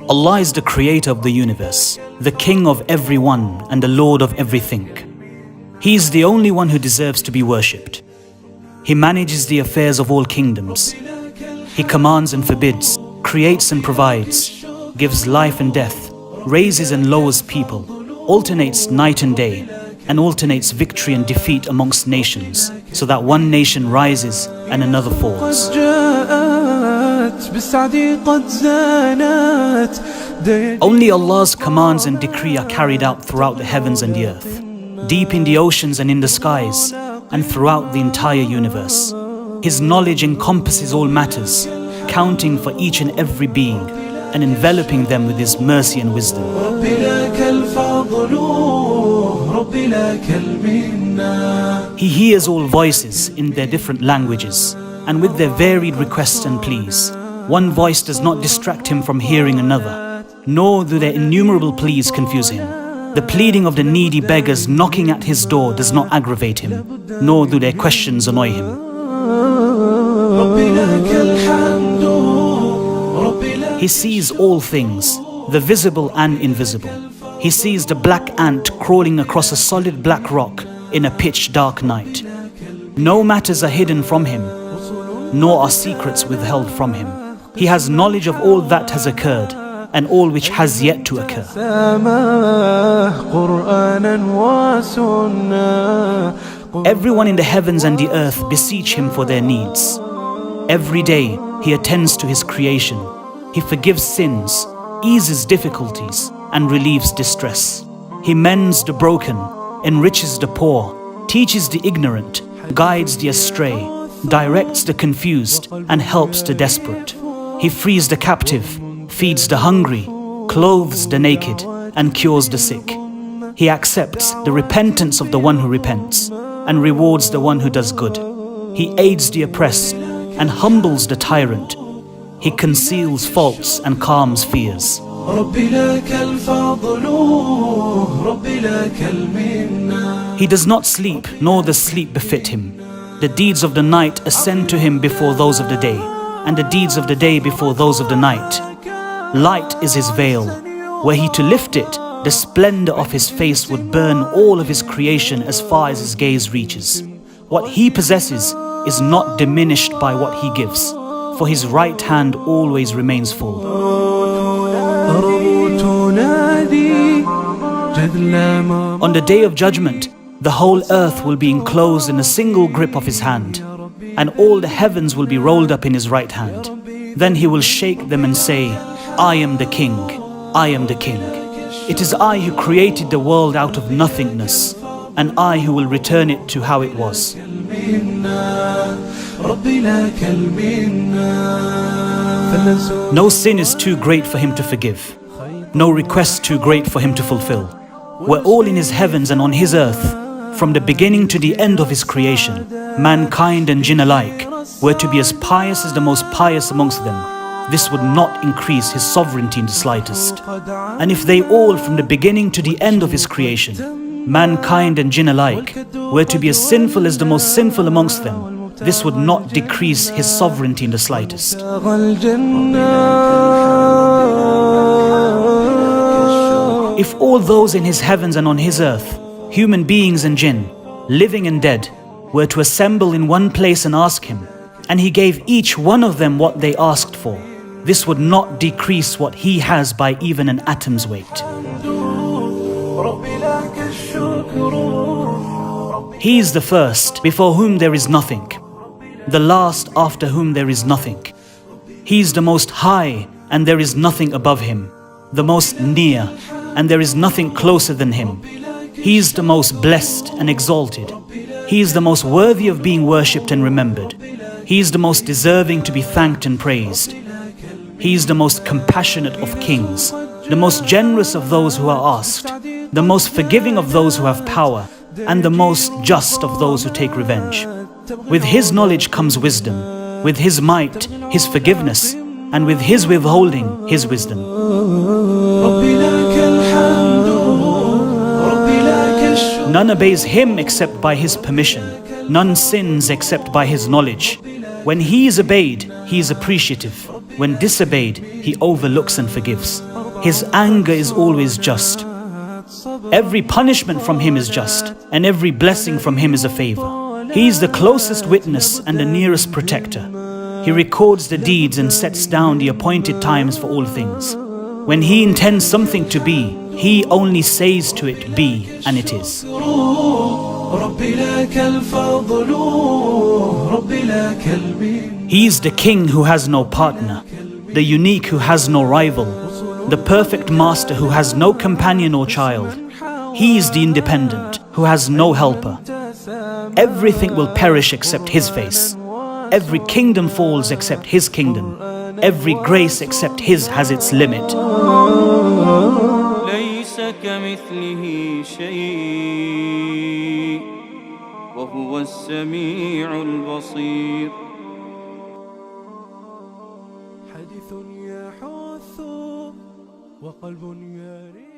Allah is the creator of the universe, the king of everyone and the lord of everything. He is the only one who deserves to be worshipped. He manages the affairs of all kingdoms. He commands and forbids, creates and provides, gives life and death, raises and lowers people, alternates night and day, and alternates victory and defeat amongst nations, so that one nation rises and another falls. Only Allah's commands and decree are carried out throughout the heavens and the earth, deep in the oceans and in the skies, and throughout the entire universe. His knowledge encompasses all matters, counting for each and every being, and enveloping them with His mercy and wisdom. He hears all voices in their different languages, and with their varied requests and pleas. One voice does not distract Him from hearing another, nor do their innumerable pleas confuse Him. The pleading of the needy beggars knocking at His door does not aggravate Him, nor do their questions annoy Him. He sees all things, the visible and invisible. He sees the black ant crawling across a solid black rock in a pitch dark night. No matters are hidden from Him, nor are secrets withheld from Him. He has knowledge of all that has occurred and all which has yet to occur. Everyone in the heavens and the earth beseech Him for their needs. Every day He attends to His creation. He forgives sins, eases difficulties, and relieves distress. He mends the broken, enriches the poor, teaches the ignorant, guides the astray, directs the confused, and helps the desperate. He frees the captive, feeds the hungry, clothes the naked, and cures the sick. He accepts the repentance of the one who repents, and rewards the one who does good. He aids the oppressed, and humbles the tyrant. He conceals faults and calms fears. He does not sleep, nor does sleep befit Him. The deeds of the night ascend to Him before those of the day, and the deeds of the day before those of the night. Light is His veil. Were He to lift it, the splendor of His face would burn all of His creation as far as His gaze reaches. What He possesses is not diminished by what He gives, for His right hand always remains full. On the day of judgment, the whole earth will be enclosed in a single grip of His hand, and all the heavens will be rolled up in His right hand. Then He will shake them and say, I am the King, I am the King. It is I who created the world out of nothingness, and I who will return it to how it was. No sin is too great for Him to forgive, no request too great for Him to fulfill. We're all in His heavens and on His earth, from the beginning to the end of His creation. Mankind and jinn alike were to be as pious as the most pious amongst them. This would not increase His sovereignty in the slightest. And if they all from the beginning to the end of His creation, mankind and jinn alike, were to be as sinful as the most sinful amongst them, this would not decrease His sovereignty in the slightest. If all those in His heavens and on His earth, human beings and jinn, living and dead, were to assemble in one place and ask Him, and He gave each one of them what they asked for, this would not decrease what He has by even an atom's weight. He is the first, before whom there is nothing, the last, after whom there is nothing. He is the most high, and there is nothing above Him, the most near, and there is nothing closer than Him. He is the most blessed and exalted. He is the most worthy of being worshipped and remembered. He is the most deserving to be thanked and praised. He is the most compassionate of kings, the most generous of those who are asked, the most forgiving of those who have power, and the most just of those who take revenge. With His knowledge comes wisdom, with His might, His forgiveness, and with His withholding, His wisdom. None obeys Him except by His permission. None sins except by His knowledge. When he is obeyed, he is appreciative. When disobeyed, he overlooks and forgives. His anger is always just. Every punishment from him is just, and every blessing from him is a favor. He is the closest witness and the nearest protector. He records the deeds and sets down the appointed times for all things. When he intends something to be, he only says to it, be, and it is. He is the king who has no partner, the unique who has no rival, the perfect master who has no companion or child. He is the independent who has no helper. Everything will perish except his face. Every kingdom falls except his kingdom. Every grace except his has its limit. ليس كمثله شيء وهو السميع البصير. حديث يحث وقلب يريد